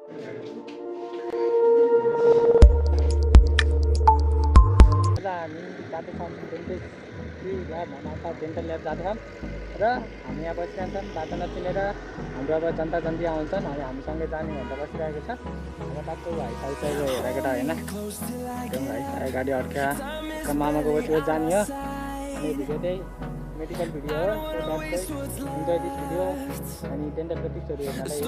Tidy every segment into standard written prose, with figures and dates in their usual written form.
हामी जाँदैछौँ dental lab जाँदैछौँ र हामी यहाँ बसिरहेका छौँ बाटो नचिनेर हाम्रो अब जनता जन्ती आउँछन् अनि हामीसँगै जाने भनेर बसिरहेको छ। अब बाटो भाइ साइड हेरेको केटा होइन एकदम भाइ गाडी अड्क्या मामाको बसेर जाने हो। अनि भिडियो चाहिँ मेडिकल भिडियो हो इन्जोय दिस भिडियो अनि डेन्टलको टिप्सहरू हेर्नलाई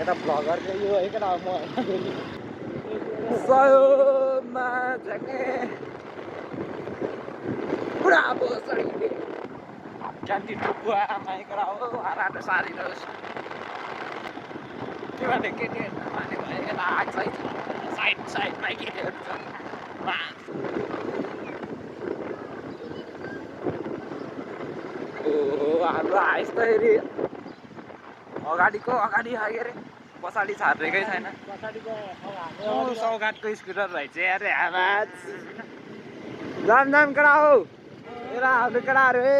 यता भ्लगरको यो है केटा म सयोमा झ्याके bravo sarili cantik buku amai kerau arah sari terus gimana kini mana enak side lagi mas हाम्रो यस्तै अगाडिको अगाडि आइगरे पछाडि छाड्रेकै छैन सौगातको स्कुटर रहेछ अरे आवाज जाम करा हो एरा हाम्रो केटाहरू है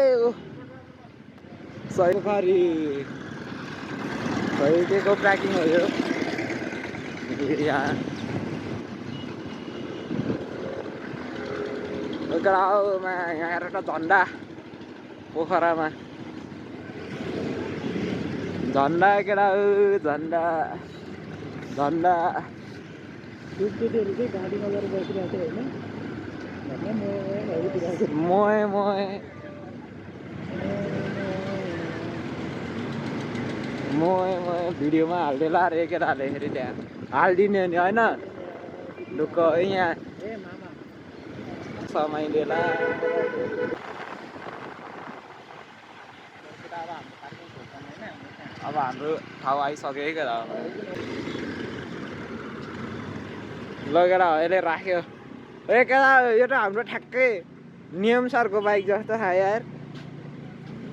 सही को प्याकिङ हो यो केटामा यहाँ एउटा झन्डा पोखरामा झन्डा केटा झन्डा झन्डा केटीहरू चाहिँ गाडीमा गएर बसिरहेको होइन मोए भिडियोमा हालिदिएला अरे केटाहरूले फेरि त्यहाँ हालिदिने नि होइन ढुक्क यहाँ समाइदिएला अब हाम्रो ठाउँ आइसक्यो है केटा लगेर अहिले राख्यो ए केटा यो त हाम्रो ठ्याक्कै नियम सरको बाइक जस्तो छ यार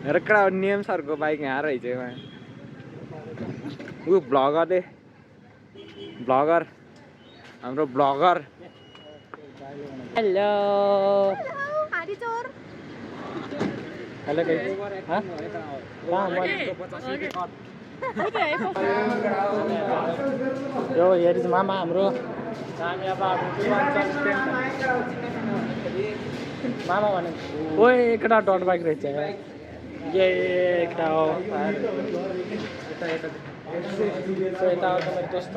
हेर केटा नियम सरको बाइक यहाँ रहेछ ऊ ब्लगर हाम्रो ब्लगर हेलो हेलो यो हेरि मामा हाम्रो मामा भने ओए केटा डट बाइक रहेछ ये केटा हो यता तपाईँ दोस्त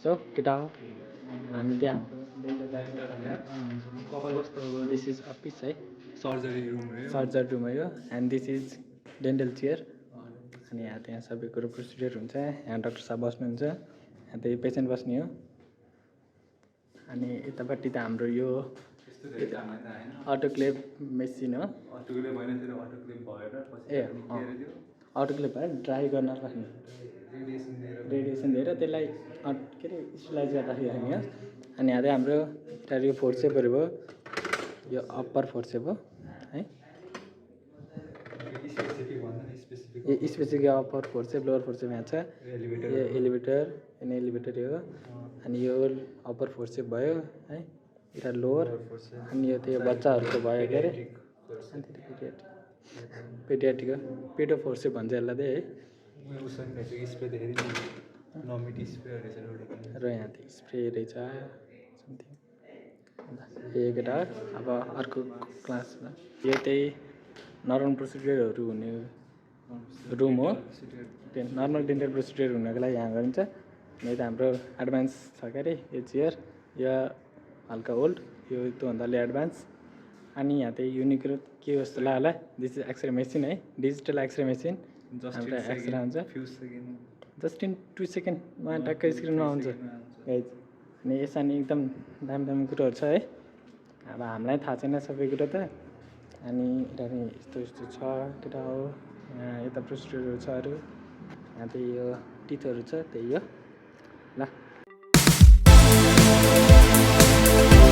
सो केटा हो हामी त्यहाँ दिस इज अफिस है सर्जरी रुम है यो and this is dental chair अनि यहाँ त्यहाँ सबै कुरो प्रोसिडियर हुन्छ यहाँ डाक्टर साहब बस्नुहुन्छ यहाँ त पेसेन्ट बस्ने हो अनि यतापट्टि त हाम्रो यो अटोक्लेभ मेसिन हो ए अटोक्लेभ भएर ड्राई गर्न राख्ने रेडिएसन दिएर त्यसलाई के अरे स्टलाइज गर्दाखेरि राख्ने हो अनि यहाँ चाहिँ हाम्रो यो फोर्सेपहरू भयो यो अप्पर फोर्सेप हो है specific upper forcep lower forcep यहाँ छ यो एलिभेटर अनि एलिभेटर यो अनि यो अप्पर फोर्सेप भयो है एउटा लोवर अनि यो त्यो बच्चाहरूको भयो के अरे पेडियाट्रिक हो पेडो फोर्सेप भन्छ यसलाई चाहिँ है र यहाँ त्यो स्प्रे रहेछ समथिङ एक केटा अब अर्को क्लासमा यो चाहिँ नर्मल प्रोसिडियरहरू हुने रुम हो नर्मल डेन्टल प्रोसिडियर हुनको लागि यहाँ गरिन्छ यता हाम्रो एडभान्स छ के अरे यो चेयर या हल्का ओल्ड यो त्योभन्दा अलि एडभान्स। अनि यहाँ चाहिँ युनिक के जस्तो लाग्यो होला, दिस इज एक्सरे मेसिन है, डिजिटल एक्सरे मेसिन। हाम्रो एक्सरे हुन्छ जस्ट इन 2 सेकेन्डमा टक्कै स्क्रिनमा आउँछ गाइज। अनि यसमा नि एकदम दामी दामी कुरोहरू छ है, अब हामीलाई थाहा छैन सबै कुरो त। अनि यता नि यस्तो यस्तो छ, त्यता हो यहाँ यता प्रोसिड्युरहरू छ अरू, यहाँ चाहिँ यो टिथहरू छ, त्यही हो ल।